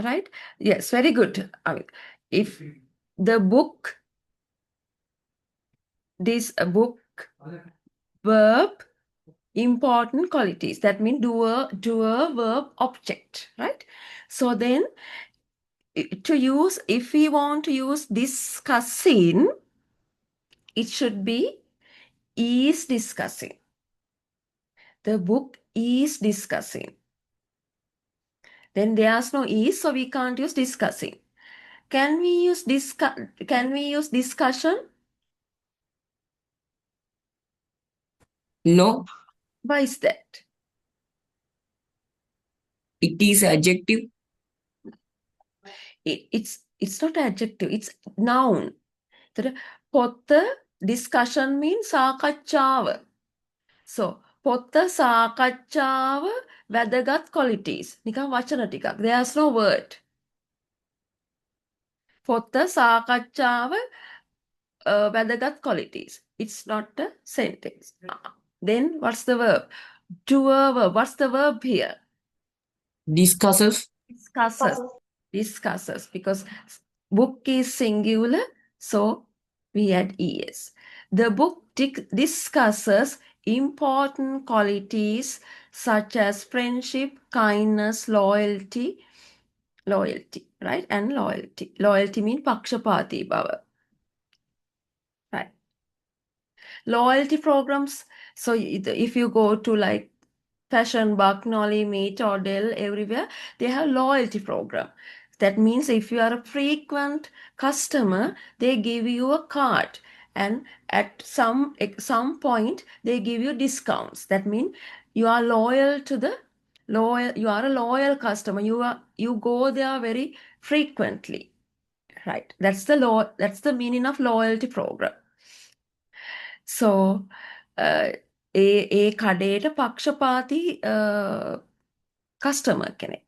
Right? Yes, very good. I mean, if the book, this book, verb, important qualities. That means doer, verb, object, right? So then to use, if we want to use discussing, it should be is discussing. The book is discussing. Then there's no is, so we can't use discussing. Can we use discussion? No, Why is that? it is adjective. It's not adjective, it's noun. පොත discussion means සාකච්ඡාව. So පොත සාකච්ඡාව වැදගත් qualities. නිකන් වචන ටිකක්. There's no word. පොත සාකච්ඡාව වැදගත් qualities. It's not a sentence. Then what's the verb? Doer verb. What's the verb here? Discusses. Discusses. Because book is singular, so we add es. The book discusses important qualities such as friendship, kindness, loyalty, right? And loyalty. Loyalty means pakshapati bhava. Right. Loyalty programs. So if you go to like Fashion, Buck, Nolly, Meet, or Dell, everywhere, they have loyalty program. That means if you are a frequent customer, they give you a card, and at some point they give you discounts. That means you are loyal to the you are a loyal customer. You go there very frequently, right? That's the meaning of loyalty program. So A කඩේට පක්ෂපාති customer කෙනෙක්.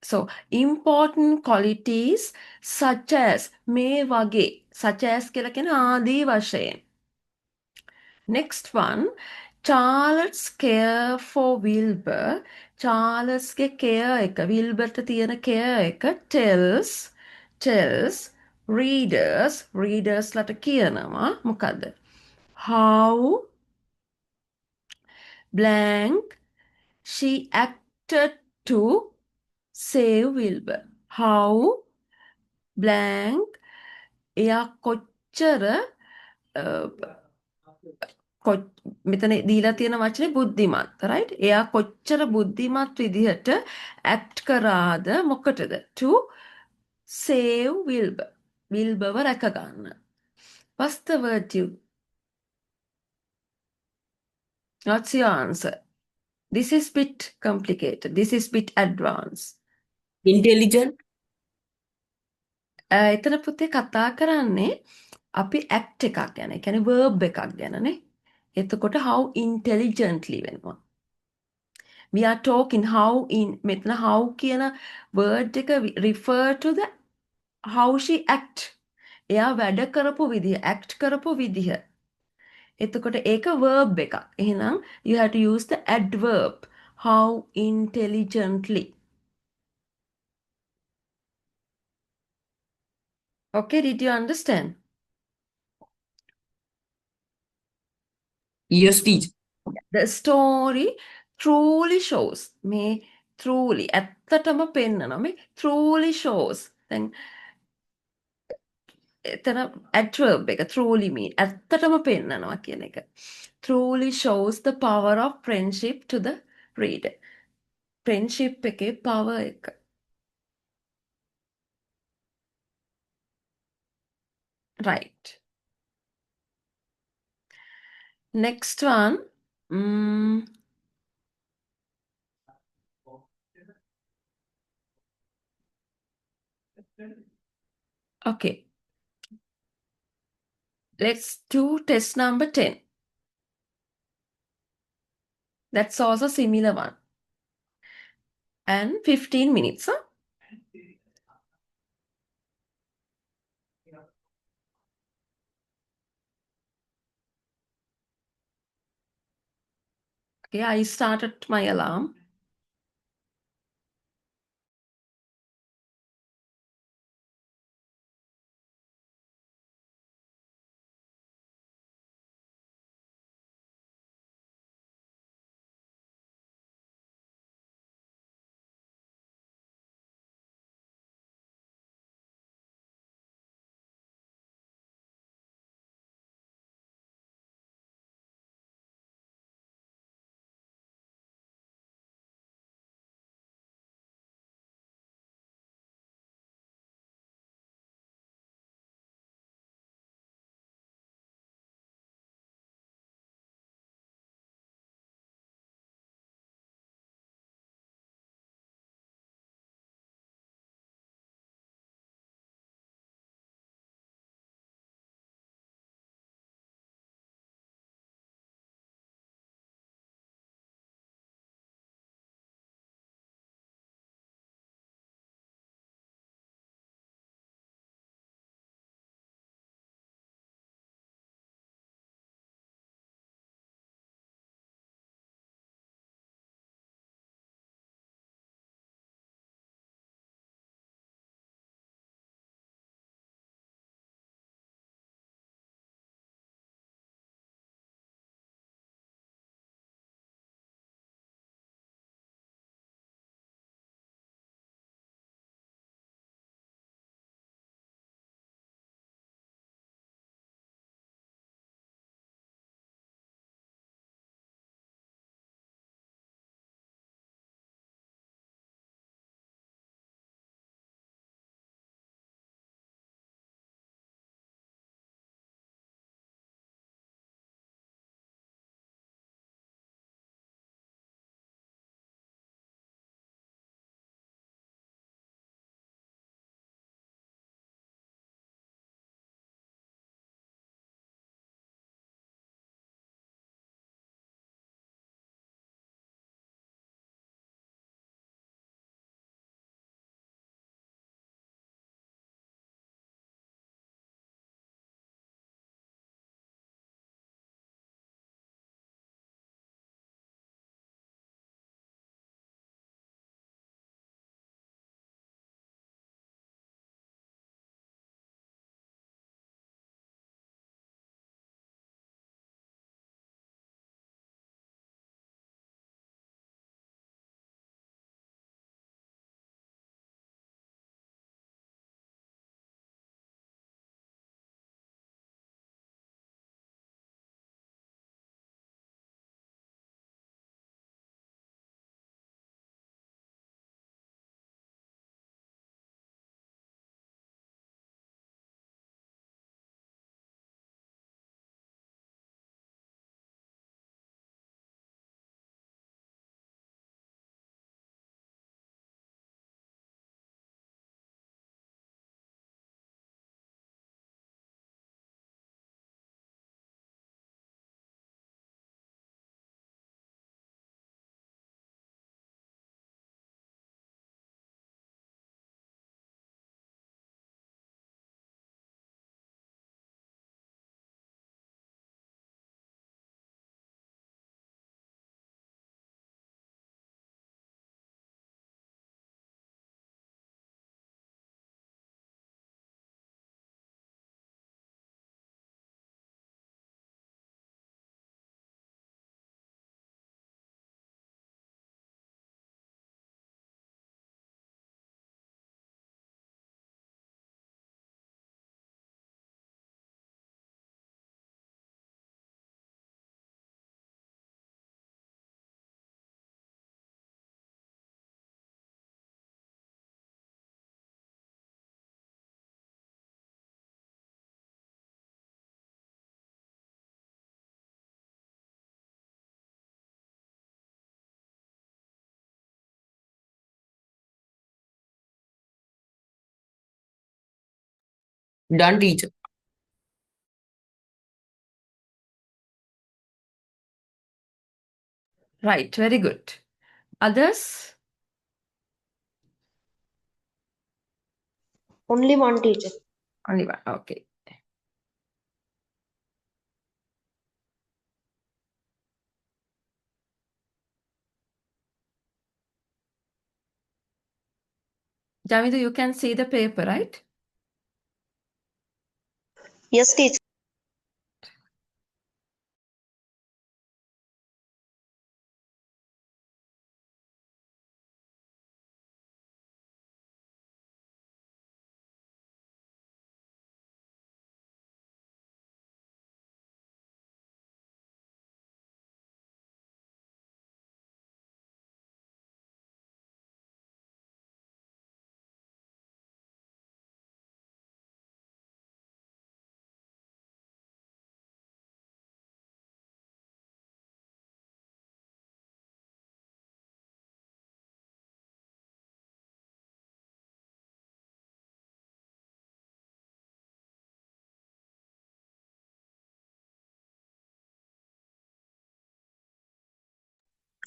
So important qualities such as මේ වගේ, such as කියලා කියන ආදී වශයෙන්. Next one, Charlotte's care for Wilbur. Charlesගේ care එක, Wilburට තියෙන care එක tells readers ලට කියනවා මොකද්ද? How blank she acted to save Wilbur. How blank එයා කොච්චර මෙතන දීලා තියෙන වචනේ බුද්ධිමත්, right? එයා කොච්චර බුද්ධිමත් විදිහට act කරාද මොකටද? To save Wilbur. Wilburව රැක ගන්න. What's the word you? What's your answer? This is bit complicated. This is bit advanced. Intelligent. එතන පුතේ කතා කරන්නේ අපි act එකක් ගැන. ඒ කියන්නේ verb එකක් ගැනනේ. එතකොට how intelligently වෙනවා. We are talking how in මෙතන how කියන word එක refer to the how she act. එයා වැඩ කරපු විදිහ, act කරපු විදිහ. එතකොට ඒක verb එකක්. එහෙනම් you have to use the adverb how intelligently. Okay, did you understand? Yes, teacher. The story truly shows. මේ truly ඇත්තටම පෙන්නනවා. මේ truly shows. දැන් එතන adverb එක truly mean ඇත්තටම පෙන්නනවා කියන එක. Truly shows the power of friendship to the reader. Friendship එකේ power එක. Right. Next one. Okay. Let's do test number 10. That's also similar one. And 15 minutes, huh? Okay, I started my alarm. Done, teacher. Right, very good. Others? Only one, teacher. Only one. Okay. Javidu, you can see the paper, right? Yes, teacher.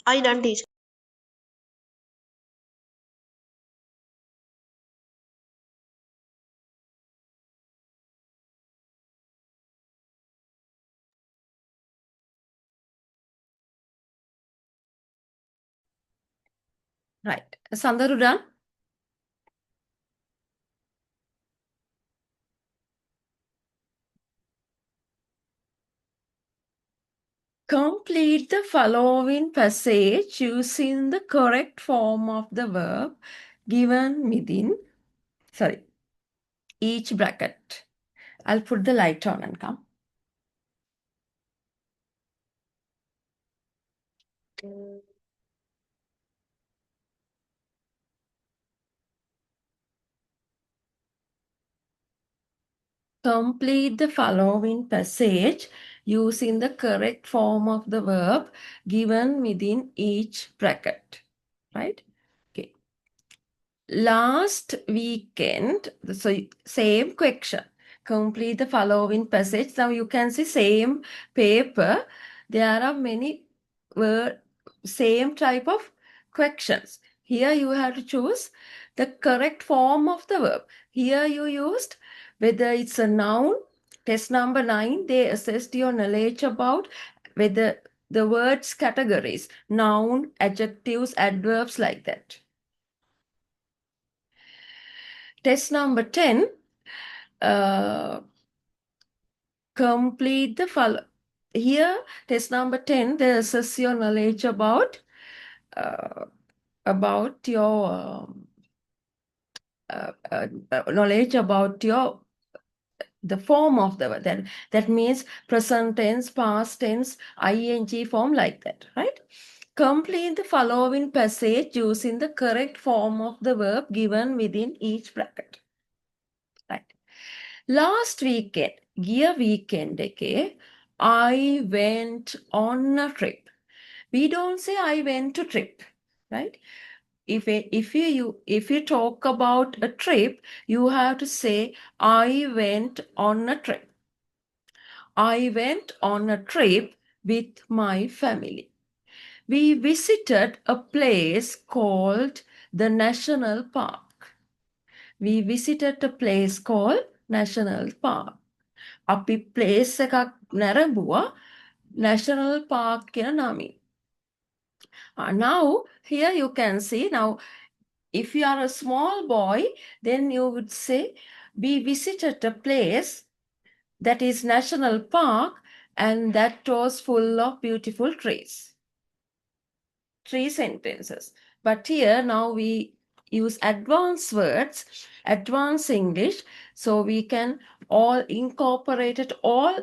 I done, teacher. Right. Sandaru done? Complete the following passage using the correct form of the verb given within, each bracket. I'll put the light on and come. Complete the following passage using the correct form of the verb given within each bracket. Right? Okay. Last weekend, so same question. Complete the following passage. Now you can see same paper. There are many same type of questions. Here you have to choose the correct form of the verb. Here you used whether it's a noun. Test number 9, they assessed your knowledge about whether the words categories, noun, adjectives, adverbs, like that. Test number 10, complete the follow. Here, test number 10, they assess your knowledge about your knowledge about your the form of the word. That means present tense, past tense, ing form, like that, right? Complete the following passage using the correct form of the verb given within each bracket. Right. Last weekend, year weekend, okay, I went on a trip. We don't say I went to trip, right? If you talk about a trip, you have to say I went on a trip. I went on a trip with my family. We visited a place called the National Park. We visited a place called National Park. අපි place එකක් නැරඹුවා National Park කියන නමින්. Now, here you can see, now, if you are a small boy, then you would say, we visited a place that is National Park and that was full of beautiful trees. 3 sentences. But here now we use advanced words, advanced English, so we can all incorporate it all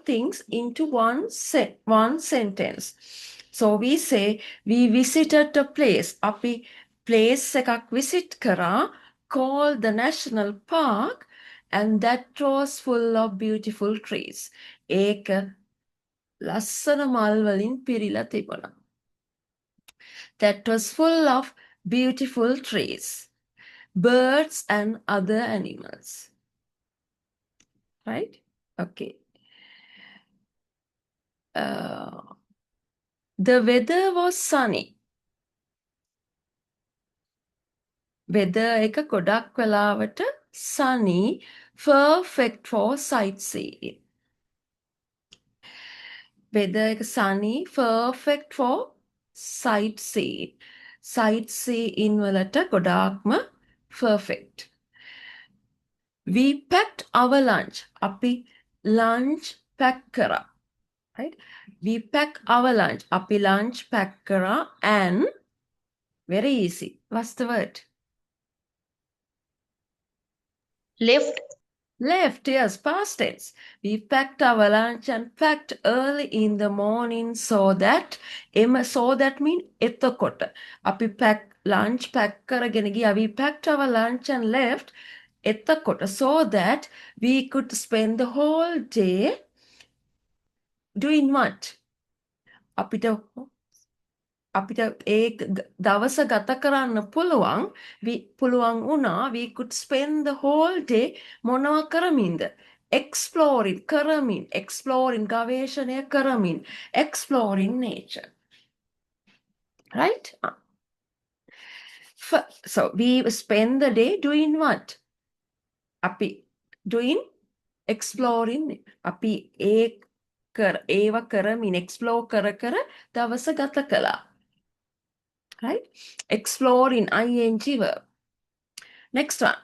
things into one sentence. So we say we visited a place. අපි place එකක් visit කරා called the National Park and that was full of beautiful trees. ඒක ලස්සන මල් වලින් පිරීලා තිබුණා. That was full of beautiful trees, birds and other animals. Right? Okay. The weather was sunny. Weather එක ගොඩක් වෙලාවට sunny, perfect for sightseeing. Weather එක sunny, perfect for sightseeing. side C in වලට ගොඩාක්ම perfect. We packed our lunch. අපි lunch pack කරා. Right? We pack our lunch. අපි lunch pack කරා and very easy. What's the word? Left. Left, yes, past tense. We packed our lunch and packed early in the morning so that mean එතකොට. අපි lunch pack කරගෙන ගියා. We packed our lunch and left එතකොට so that we could spend the whole day doing what? අපිට ඒ දවස ගත කරන්න පුළුවන් වුණා we could spend the whole day මොනවා කරමින්ද exploring ගවේෂණය කරමින් exploring nature, right? So we spend the day doing what? අපි doing exploring. අපි ඒව කරමින් explore කර දවස ගත කළා. Right? Exploring, ing verb. Next one.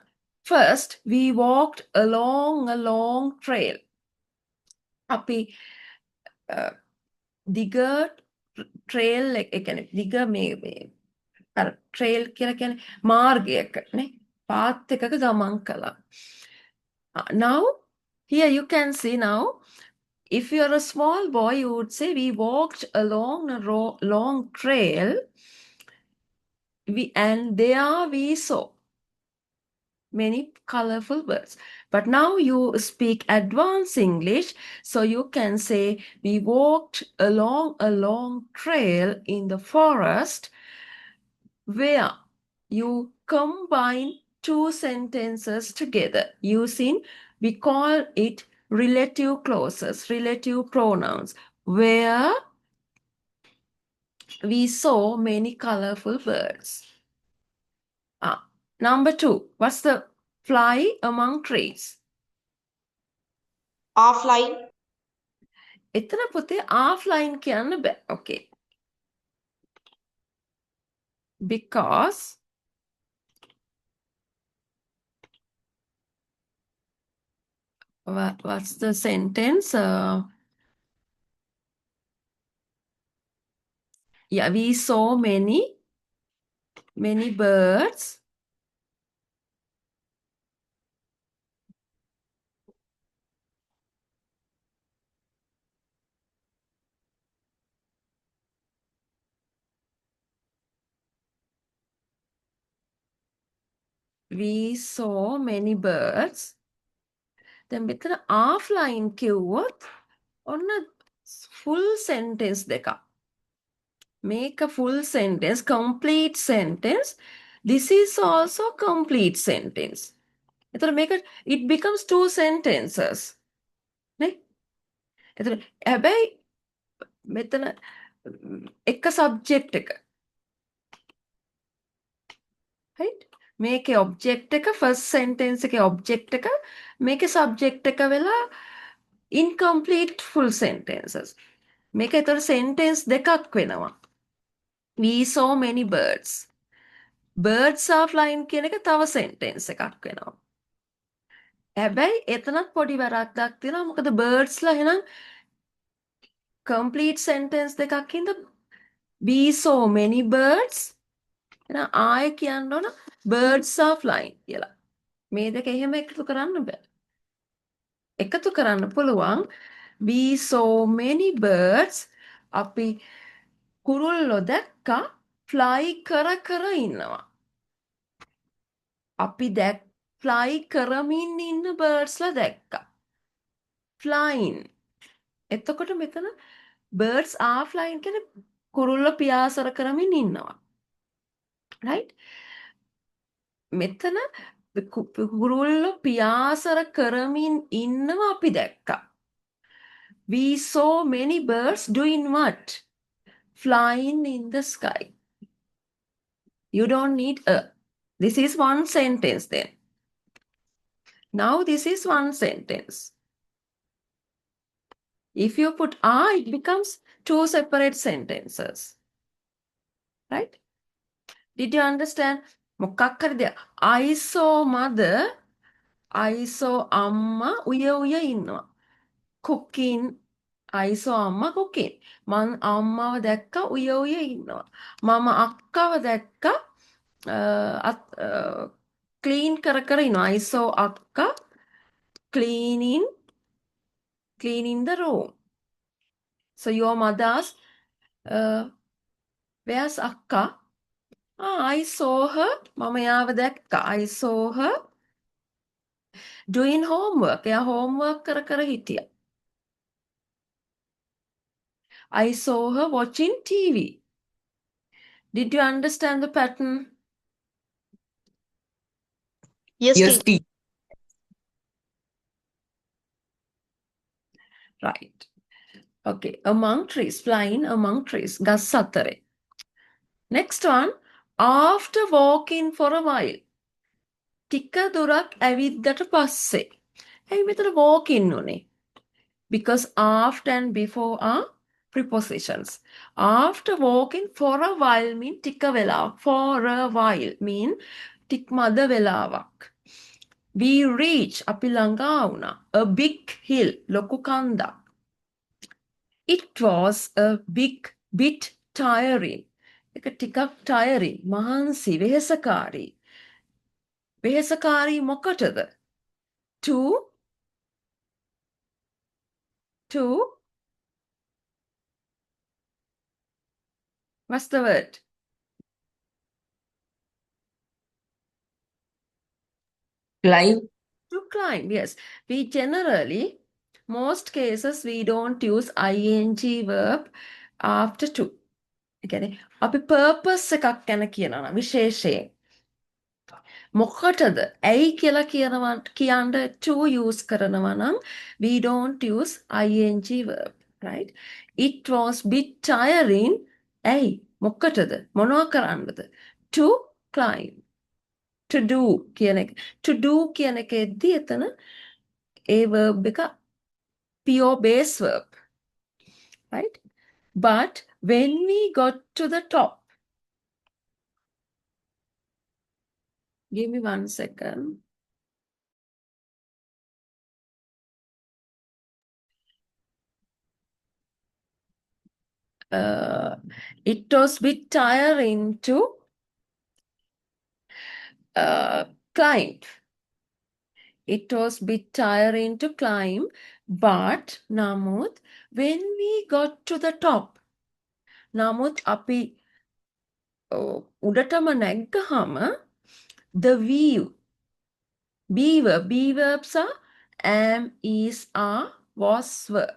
First, we walked along a long trail. අපි දිග trail දිග trail කියලා කියන්නේ මාර්ගයක නේ path එකක ගමන් කළා. Now, here you can see now, if you are a small boy, you would say we walked along a long trail and there we saw many colorful birds. But now you speak advanced English, so you can say we walked along a long trail in the forest where you combine two sentences together using, we call it relative clauses, relative pronouns, where we saw many colorful birds. Number 2, what's the fly among trees? Offline. එතන පුතේ offline කියන්න බෑ. Okay. Because what's the sentence? Yeah, we saw many birds. We saw many birds. දැන් මෙතන offline කිව්වොත් ඔන්න full sentence දෙකක්. Make a full sentence, complete sentence. This is also complete sentence. It becomes 2 sentences. නේ? එතකොට හැබැයි මෙතන එක subject එක. Right? මේකේ object එක first sentence එකේ object එක මේකේ subject එක වෙලා incomplete full sentences. මේක එතකොට sentence දෙකක් වෙනවා. We saw many birds. Birds are flying කියන එක තව sentence එකක් වෙනවා. හැබැයි එතනත් පොඩි වැරද්දක් තියෙනවා. මොකද birds ලා එහෙනම් complete sentence දෙකක් හින්දා we saw many birds. එහෙනම් ආයෙ කියන්න ඕන birds are flying කියලා. මේ දෙක එහෙම එකතු කරන්න බෑ. එකතු කරන්න පුළුවන් we saw many birds. අපි කුරුල්ලෝ දැක්කා fly කර ඉන්නවා. අපි fly කරමින් ඉන්න birds ලා දැක්කා. Flying. එතකොට මෙතන birds are flying කියන්නේ කුරුල්ලෝ පියාසර කරමින් ඉන්නවා. Right? මෙතන කුරුල්ලෝ පියාසර කරමින් ඉන්නවා අපි දැක්කා. We saw many birds doing what? Flying in the sky. You don't need a. This is one sentence then. Now this is one sentence. If you put it becomes 2 separate sentences. Right? Did you understand? මොකක් හරි දෙයක්. I saw mother, I saw අම්මා උය ඉන්නවා. Cooking, I saw අම්මා cooking. මං අම්මාව දැක්කා උය ඉන්නවා. මම අක්කව දැක්කා ක්ලීන් කර ඉන්නවා. I saw අක්කා cleaning the room. So your mother's where's akka? I saw her. මම යාව දැක්කා. I saw her doing homework. එයා homework කර හිටියා. I saw her watching TV. Did you understand the pattern? Yes, Yes, teacher. teacher. Right. Okay. Among trees. Flying among trees. ගස් අතරේ. Next one. After walking for a while. ටික දුරක් ඇවිද්දට පස්සේ. ඇයි මෙතන walking උනේ? Because after and before are prepositions. After walking for a while mean ටික වෙලාවක්. For a while mean ටික මද වෙලාවක්. We reach අපි ළඟා වුණා. A big hill ලොකු කන්දක්. It was a bit tiring. එක ටිකක් tiring. මහන්සි වෙහෙසකාරී. වෙහෙසකාරී මොකටද? To what's the word? Climb. To climb, yes. We generally, most cases, we don't use ing verb after to. ඒ කියන්නේ අපි purpose එකක් ගැන කියනවා නම් විශේෂයෙන්. මොකටද? ඇයි කියලා කියන්න to use කරනවා නම් we don't use ing verb, right? It was bit tiring. ඇයි? මොකටද? මොනවා කරන්නද? To climb. To do කියන එක. To do කියන එකෙද්දී එතන ඒ verb එක pure base verb, right? But when we got to the top, give me 1 second. It was bit tiring to climb. It was bit tiring to climb, but නමුත් when we got to the top, නමුත් අපි උඩටම නැග්ගහම the view, be verbs are am, is, are, was, were.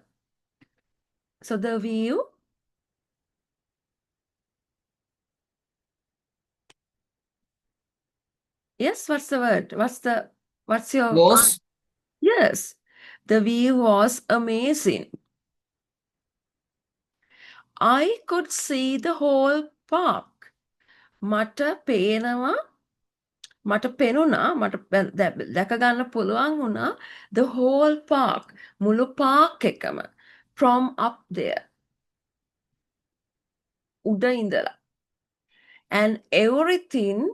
So the view yes, what's the word? What's your Was. Yes, the view was amazing. I could see the whole park. මට පෙනුණා මට දැක ගන්න පුළුවන් වුණා the whole park මුළු park එකම from up there උඩ ඉඳලා and everything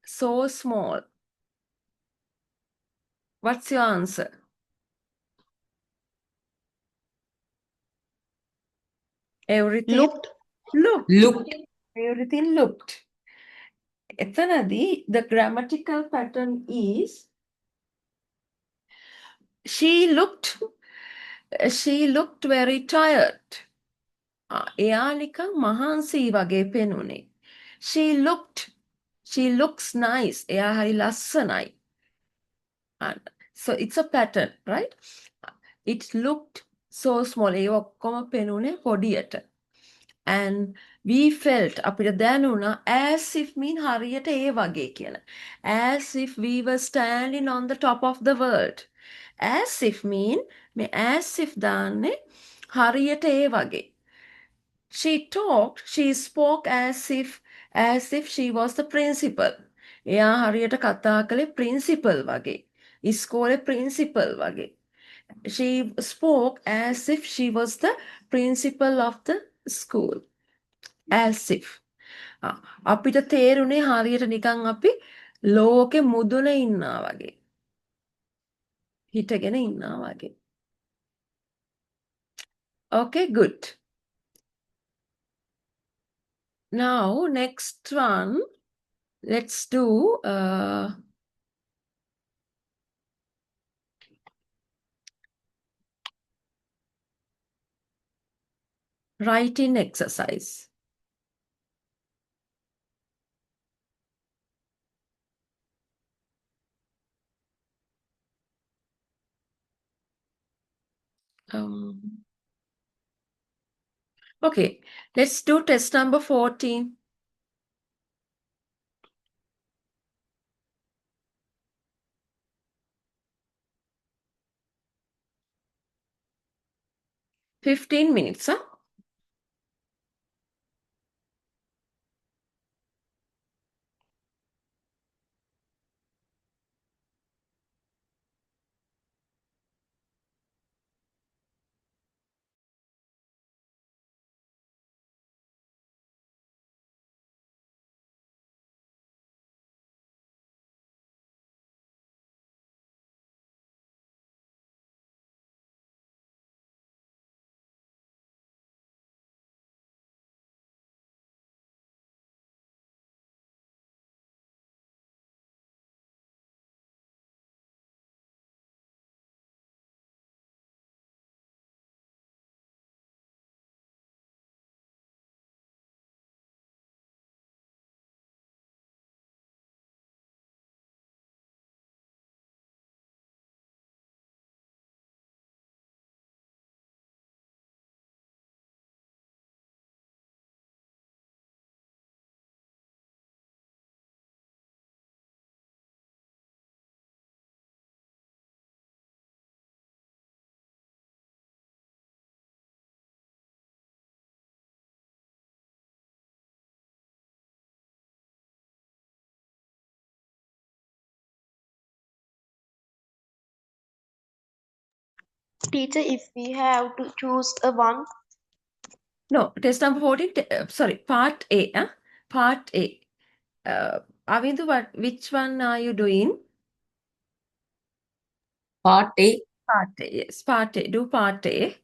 so small. What's your answer? Everything Looked. looked. Everything looked. එතනදී the grammatical pattern is she looked very tired. එයා නිකන් මහන්සි වගේ පෙනුනේ. She looks nice. එයා හරි ලස්සනයි. So it's a pattern, right? It looked so small. ඒ ඔක්කොම පෙනුනේ පොඩියට. And we felt අපිට දැනුණා as if mean හරියට ඒ වගේ කියන. As if we were standing on the top of the world. As if mean මේ as if දාන්නේ හරියට ඒ වගේ. She spoke as if she was the principal. එයා හරියට කතා කළේ principal වගේ. ඉස්කෝලේ principal වගේ. She spoke as if she was the principal of the school. As if. අපිට තේරුනේ හරියට නිකන් අපි ලෝකෙ මුදුනේ ඉන්නා වගේ. හිටගෙන ඉන්නා වගේ. Okay, good. Now, next one, let's do writing exercise. Okay, let's do test number 14. $15 minutes, huh? Teacher, if we have to choose a one, No, test number 14, sorry, part A, huh? Part A. Avindu, which one are you doing? Part A. Part A, yes, part A. Do part A.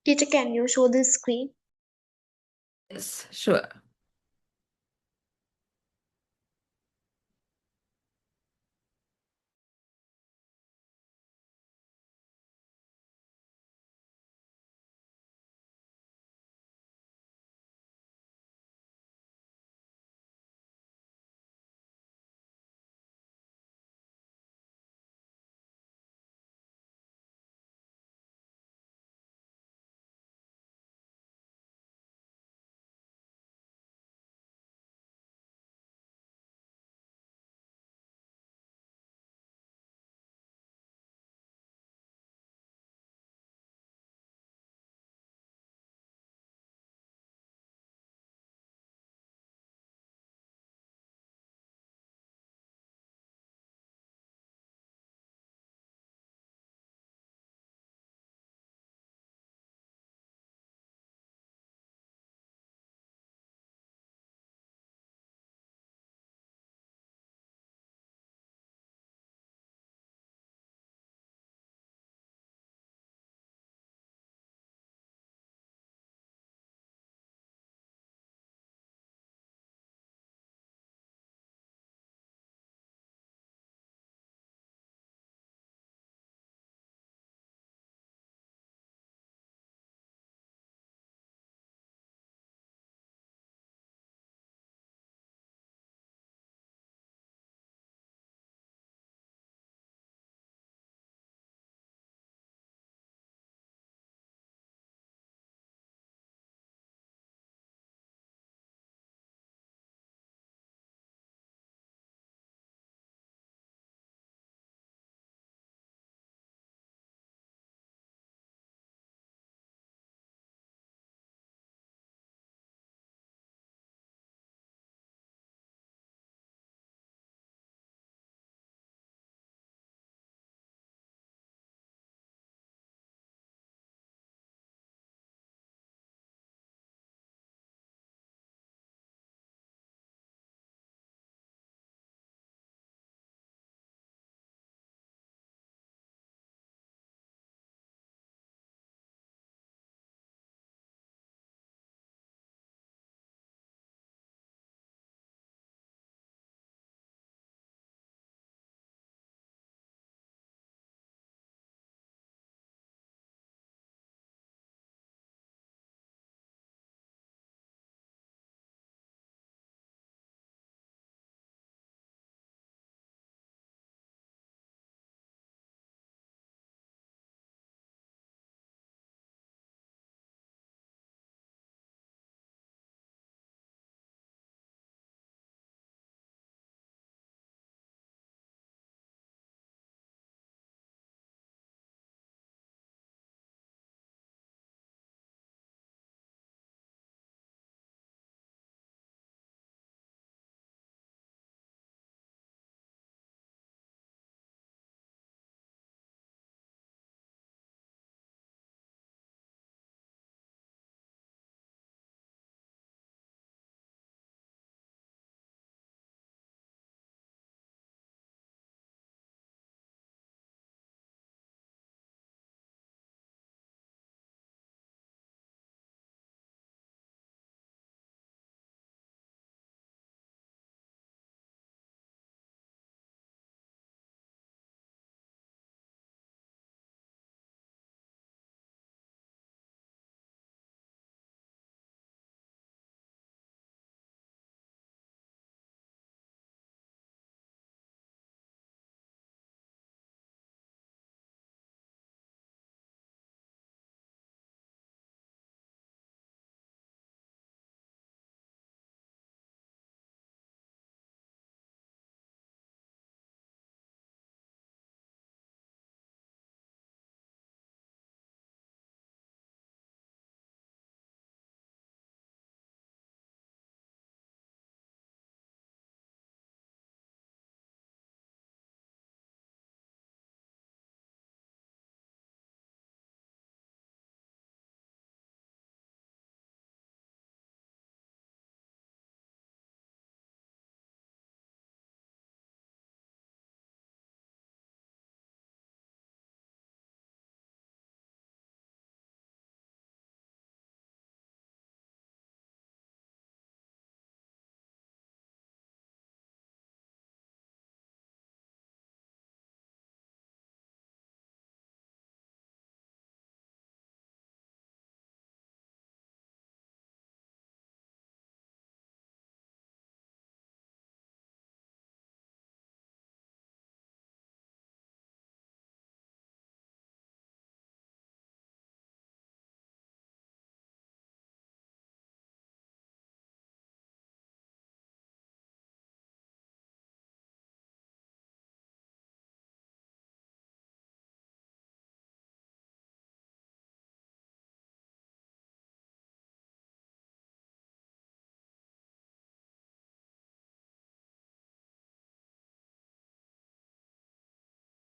Teacher, can you show the screen? Yes, sure.